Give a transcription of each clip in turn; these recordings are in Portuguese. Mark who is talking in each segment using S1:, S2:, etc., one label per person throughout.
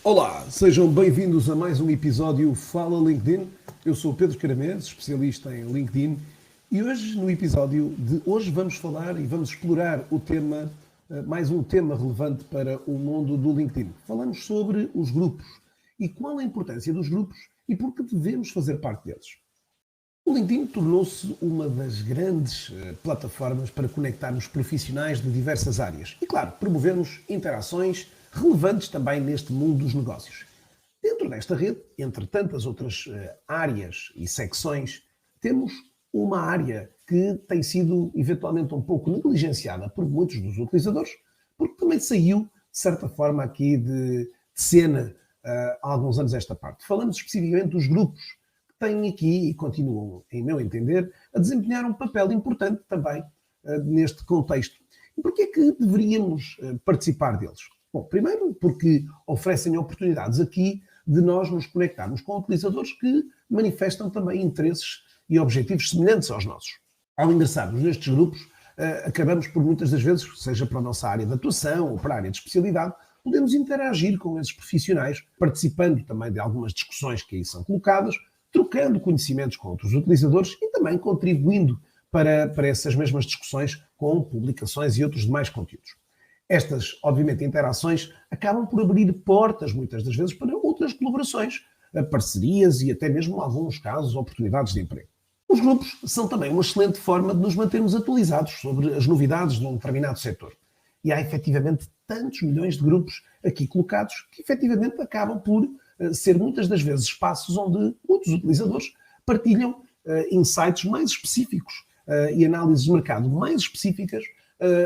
S1: Olá, sejam bem-vindos a mais um episódio Fala LinkedIn. Eu sou Pedro Caramês, especialista em LinkedIn, e hoje, no episódio de hoje, vamos falar e vamos explorar o tema, mais um tema relevante para o mundo do LinkedIn. Falamos sobre os grupos e qual a importância dos grupos e por que devemos fazer parte deles. O LinkedIn tornou-se uma das grandes plataformas para conectarmos profissionais de diversas áreas e, claro, promovermos interações relevantes também neste mundo dos negócios. Dentro desta rede, entre tantas outras áreas e secções, temos uma área que tem sido eventualmente um pouco negligenciada por muitos dos utilizadores, porque também saiu, de certa forma, aqui de cena há alguns anos esta parte. Falamos especificamente dos grupos, que têm aqui e continuam, em meu entender, a desempenhar um papel importante também neste contexto. E porquê é que deveríamos participar deles? Bom, primeiro porque oferecem oportunidades aqui de nós nos conectarmos com utilizadores que manifestam também interesses e objetivos semelhantes aos nossos. Ao ingressarmos nestes grupos, acabamos por muitas das vezes, seja para a nossa área de atuação ou para a área de especialidade, podemos interagir com esses profissionais, participando também de algumas discussões que aí são colocadas, trocando conhecimentos com outros utilizadores e também contribuindo para essas mesmas discussões com publicações e outros demais conteúdos. Estas, obviamente, interações acabam por abrir portas, muitas das vezes, para outras colaborações, parcerias e até mesmo, em alguns casos, oportunidades de emprego. Os grupos são também uma excelente forma de nos mantermos atualizados sobre as novidades de um determinado setor. E há, efetivamente, tantos milhões de grupos aqui colocados que, efetivamente, acabam por ser, muitas das vezes, espaços onde muitos utilizadores partilham insights mais específicos e análises de mercado mais específicas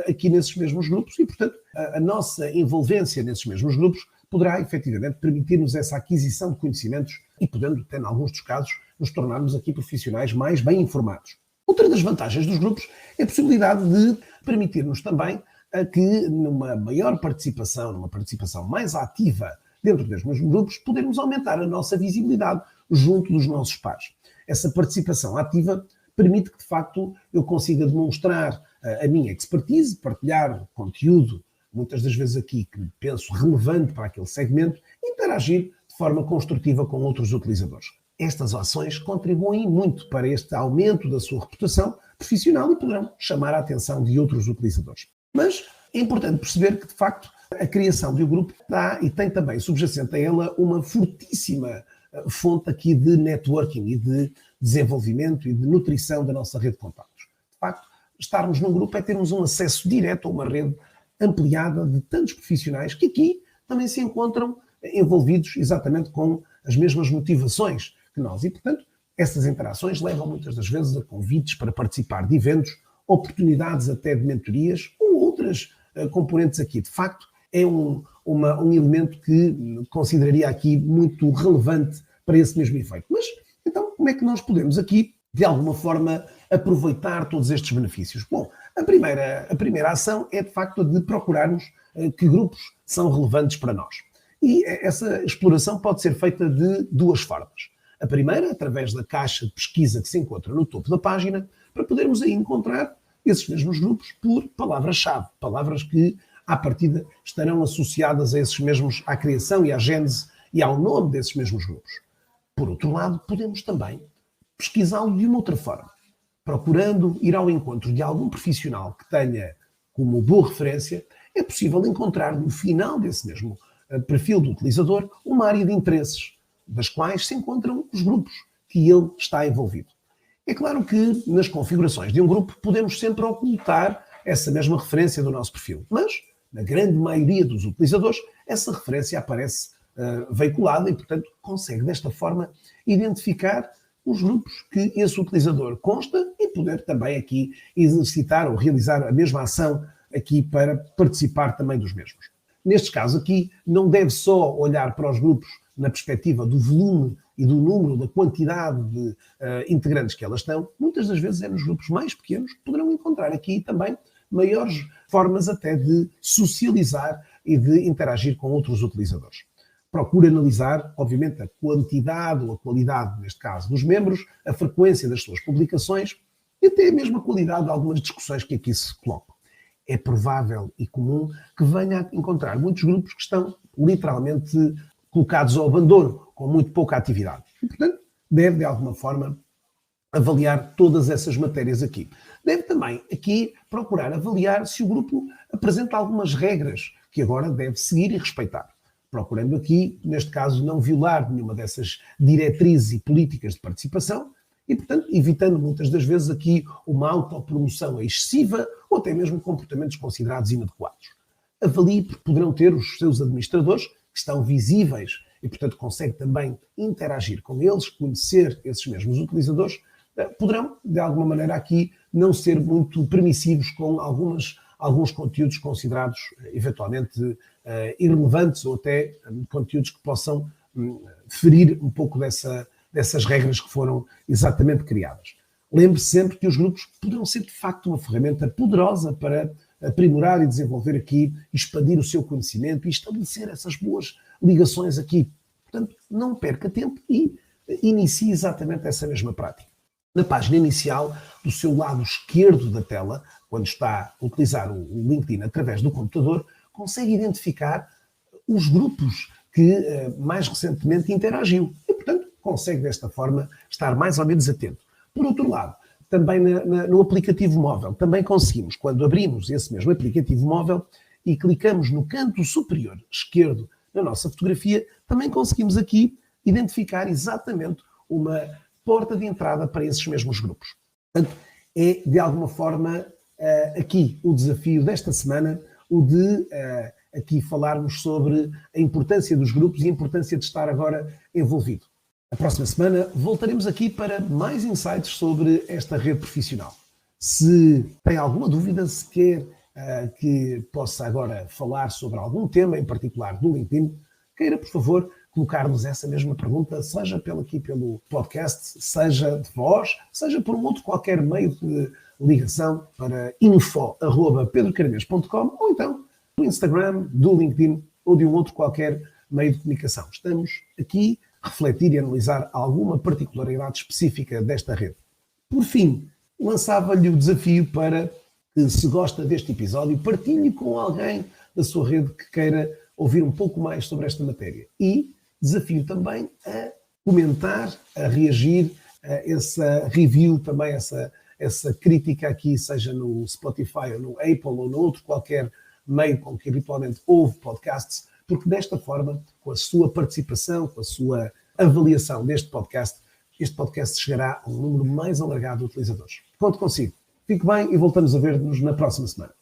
S1: aqui nesses mesmos grupos e, portanto, a nossa envolvência nesses mesmos grupos poderá, efetivamente, permitir-nos essa aquisição de conhecimentos e podendo, até em alguns dos casos, nos tornarmos aqui profissionais mais bem informados. Outra das vantagens dos grupos é a possibilidade de permitir-nos também que, numa maior participação, numa participação mais ativa dentro dos mesmos grupos, podermos aumentar a nossa visibilidade junto dos nossos pares. Essa participação ativa permite que, de facto, eu consiga demonstrar a minha expertise, partilhar conteúdo, muitas das vezes aqui que penso relevante para aquele segmento, e interagir de forma construtiva com outros utilizadores. Estas ações contribuem muito para este aumento da sua reputação profissional e poderão chamar a atenção de outros utilizadores. Mas é importante perceber que, de facto, a criação de um grupo dá e tem também subjacente a ela uma fortíssima fonte aqui de networking e de desenvolvimento e de nutrição da nossa rede de contactos. De facto, estarmos num grupo é termos um acesso direto a uma rede ampliada de tantos profissionais que aqui também se encontram envolvidos exatamente com as mesmas motivações que nós. E, portanto, essas interações levam muitas das vezes a convites para participar de eventos, oportunidades até de mentorias ou outras componentes aqui. De facto, é um elemento que consideraria aqui muito relevante para esse mesmo efeito. Mas, então, como é que nós podemos aqui, de alguma forma, aproveitar todos estes benefícios? Bom, a primeira ação é, de facto, de procurarmos que grupos são relevantes para nós. E essa exploração pode ser feita de duas formas. A primeira, através da caixa de pesquisa que se encontra no topo da página, para podermos aí encontrar esses mesmos grupos por palavras-chave, palavras que, à partida, estarão associadas a esses mesmos, à criação e à gênese e ao nome desses mesmos grupos. Por outro lado, podemos também pesquisá-lo de uma outra forma, procurando ir ao encontro de algum profissional que tenha como boa referência, é possível encontrar no final desse mesmo perfil do utilizador uma área de interesses, das quais se encontram os grupos que ele está envolvido. É claro que nas configurações de um grupo podemos sempre ocultar essa mesma referência do nosso perfil, mas na grande maioria dos utilizadores essa referência aparece veiculada e, portanto, consegue desta forma identificar os grupos que esse utilizador consta e poder também aqui exercitar ou realizar a mesma ação aqui para participar também dos mesmos. Neste caso aqui, não deve só olhar para os grupos na perspectiva do volume e do número, da quantidade de integrantes que elas estão. Muitas das vezes é nos grupos mais pequenos que poderão encontrar aqui também maiores formas até de socializar e de interagir com outros utilizadores. Procure analisar, obviamente, a quantidade ou a qualidade, neste caso, dos membros, a frequência das suas publicações e até mesmo a qualidade de algumas discussões que aqui se colocam. É provável e comum que venha a encontrar muitos grupos que estão literalmente colocados ao abandono, com muito pouca atividade. E, portanto, deve, de alguma forma, avaliar todas essas matérias aqui. Deve também aqui procurar avaliar se o grupo apresenta algumas regras que agora deve seguir e respeitar. Procurando aqui, neste caso, não violar nenhuma dessas diretrizes e políticas de participação e, portanto, evitando muitas das vezes aqui uma autopromoção excessiva ou até mesmo comportamentos considerados inadequados. Avalie, porque poderão ter os seus administradores que estão visíveis e, portanto, consegue também interagir com eles, conhecer esses mesmos utilizadores, poderão, de alguma maneira, aqui não ser muito permissivos com alguns conteúdos considerados, eventualmente, irrelevantes ou até conteúdos que possam ferir um pouco dessas regras que foram exatamente criadas. Lembre-se sempre que os grupos poderão ser, de facto, uma ferramenta poderosa para aprimorar e desenvolver aqui, expandir o seu conhecimento e estabelecer essas boas ligações aqui. Portanto, não perca tempo e inicie exatamente essa mesma prática. Na página inicial, do seu lado esquerdo da tela, quando está a utilizar o LinkedIn através do computador, consegue identificar os grupos que mais recentemente interagiu e, portanto, consegue desta forma estar mais ou menos atento. Por outro lado, também no aplicativo móvel, também conseguimos, quando abrimos esse mesmo aplicativo móvel e clicamos no canto superior esquerdo na nossa fotografia, também conseguimos aqui identificar exatamente uma porta de entrada para esses mesmos grupos. Portanto, é de alguma forma aqui o desafio desta semana, o de aqui falarmos sobre a importância dos grupos e a importância de estar agora envolvido. A próxima semana voltaremos aqui para mais insights sobre esta rede profissional. Se tem alguma dúvida, se quer que possa agora falar sobre algum tema em particular do LinkedIn, queira, por favor, colocar-nos essa mesma pergunta, seja aqui pelo podcast, seja de voz, seja por um outro qualquer meio de ligação para info@pedrocaramês.com ou então do Instagram, do LinkedIn ou de um outro qualquer meio de comunicação. Estamos aqui a refletir e analisar alguma particularidade específica desta rede. Por fim, lançava-lhe o desafio para que, se gosta deste episódio, partilhe com alguém da sua rede que queira ouvir um pouco mais sobre esta matéria. E desafio também a comentar, a reagir a essa review, também essa crítica aqui, seja no Spotify ou no Apple ou no outro qualquer meio com que habitualmente ouve podcasts, porque desta forma, com a sua participação, com a sua avaliação deste podcast, este podcast chegará a um número mais alargado de utilizadores. Conto consigo. Fique bem e voltamos a ver-nos na próxima semana.